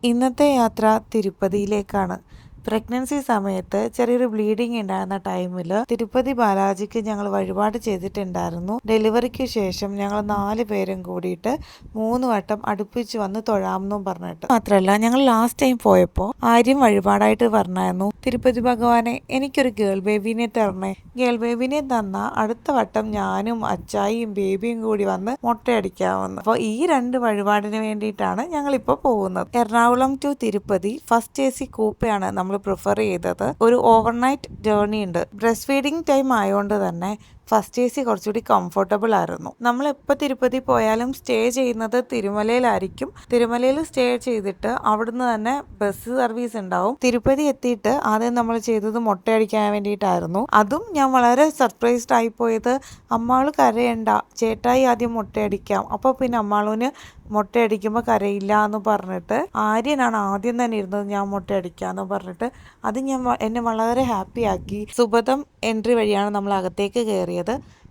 ഇന്നത്തെ യാത്ര തിരുപ്പതിയിലേക്കാണ്. പ്രഗ്നൻസി സമയത്ത് ചെറിയൊരു ബ്ലീഡിങ് ഉണ്ടായിരുന്ന ടൈമിൽ തിരുപ്പതി ബാലാജിക്ക് ഞങ്ങൾ വഴിപാട് ചെയ്തിട്ടുണ്ടായിരുന്നു. ഡെലിവറിക്ക് ശേഷം ഞങ്ങൾ 4 പേരും കൂടിയിട്ട് 3 വട്ടം അടുപ്പിച്ച് വന്ന് തൊഴാമെന്നും പറഞ്ഞിട്ട്. മാത്രമല്ല ഞങ്ങൾ ലാസ്റ്റ് ടൈം പോയപ്പോൾ ആര്യം വഴിപാടായിട്ട് പറഞ്ഞായിരുന്നു, തിരുപ്പതി ഭഗവാനെ എനിക്കൊരു ഗേൾ ബേബീനെ തരണേ. ഗേൾ ബേബീനെ തന്ന അടുത്ത വട്ടം ഞാനും അച്ചായിയും ബേബിയും കൂടി വന്ന് മുട്ടയടിക്കാമെന്ന്. അപ്പോൾ ഈ 2 വഴിപാടിന് വേണ്ടിയിട്ടാണ് ഞങ്ങളിപ്പോൾ പോകുന്നത്. Ernakulam to Tirupati first AC കൂപ്പയാണ് നമ്മൾ പ്രിഫർ ചെയ്തത്. ഒരു ഓവർനൈറ്റ് ജേർണി ഉണ്ട്. ബ്രസ്റ്റ് ഫീഡിങ് ടൈം ആയതുകൊണ്ട് തന്നെ ഫസ്റ്റ് AC കുറച്ചുകൂടി കംഫർട്ടബിൾ ആയിരുന്നു. നമ്മൾ എപ്പോൾ തിരുപ്പതി പോയാലും സ്റ്റേ ചെയ്യുന്നത് തിരുമലയിലായിരിക്കും. തിരുമലയിൽ സ്റ്റേ ചെയ്തിട്ട് അവിടുന്ന് തന്നെ ബസ് സർവീസ് ഉണ്ടാവും. തിരുപ്പതി എത്തിയിട്ട് ആദ്യം നമ്മൾ ചെയ്തത് മുട്ടയടിക്കാൻ വേണ്ടിയിട്ടായിരുന്നു. അതും ഞാൻ വളരെ സർപ്രൈസ്ഡ് ആയി പോയത്, അമ്മാള് കരയണ്ട, ചേട്ടായി ആദ്യം മുട്ടയടിക്കാം, അപ്പോൾ പിന്നെ അമ്മാളൂന് മുട്ടയടിക്കുമ്പോൾ കരയില്ല എന്ന് പറഞ്ഞിട്ട് ആര്യനാണ് ആദ്യം തന്നെ ഇരുന്നത്, ഞാൻ മുട്ടയടിക്കാന്ന് പറഞ്ഞിട്ട്. അത് എന്നെ വളരെ ഹാപ്പി ആക്കി. സുബതം എൻട്രി വഴിയാണ് നമ്മൾ അകത്തേക്ക് കയറിയത്.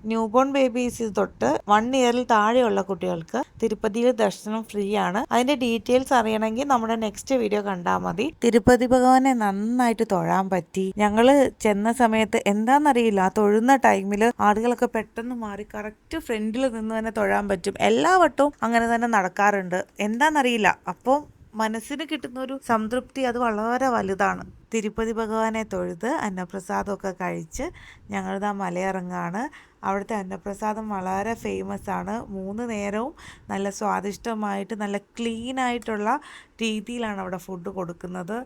ന്യൂ ബോൺ ബേബീസ് തൊട്ട് 1 ഇയറിൽ താഴെയുള്ള കുട്ടികൾക്ക് തിരുപ്പതിയിൽ ദർശനം ഫ്രീ ആണ്. അതിന്റെ ഡീറ്റെയിൽസ് അറിയണമെങ്കിൽ നമ്മുടെ നെക്സ്റ്റ് വീഡിയോ കണ്ടാൽ മതി. തിരുപ്പതി ഭഗവാനെ നന്നായിട്ട് തൊഴാൻ പറ്റി. ഞങ്ങള് ചെന്ന സമയത്ത് എന്താണെന്നറിയില്ല, തൊഴുന്ന ടൈമിൽ ആളുകളൊക്കെ പെട്ടെന്ന് മാറി കറക്റ്റ് ഫ്രണ്ടിൽ നിന്ന് തന്നെ തൊഴാൻ പറ്റും. എല്ലാ വട്ടവും അങ്ങനെ തന്നെ നടക്കാറുണ്ട്, എന്താണെന്നറിയില്ല. അപ്പോൾ മനസ്സിന് കിട്ടുന്ന ഒരു സംതൃപ്തി അത് വളരെ വലുതാണ്. തിരുപ്പതി ഭഗവാനെ തൊഴുത് അന്നപ്രസാദമൊക്കെ കഴിച്ച് ഞങ്ങളിതാ മലയിറങ്ങാണ്. അവിടുത്തെ അന്നപ്രസാദം വളരെ ഫേമസ് ആണ്. 3 നേരവും നല്ല സ്വാദിഷ്ടമായിട്ട് നല്ല ക്ലീൻ ആയിട്ടുള്ള രീതിയിലാണ് അവിടെ ഫുഡ് കൊടുക്കുന്നത്.